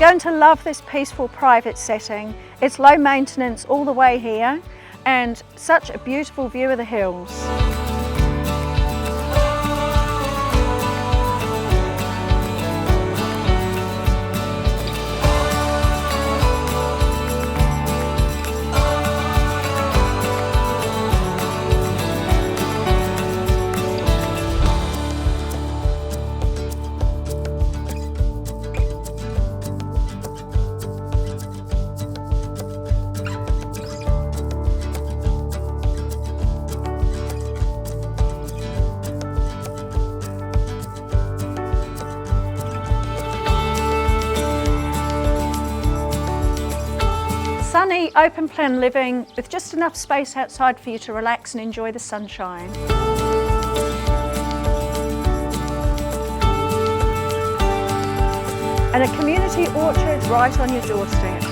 going to love this peaceful private setting. It's low maintenance all the way here and such a beautiful view of the hills. Sunny, open plan living with just enough space outside for you to relax and enjoy the sunshine. And a community orchard right on your doorstep.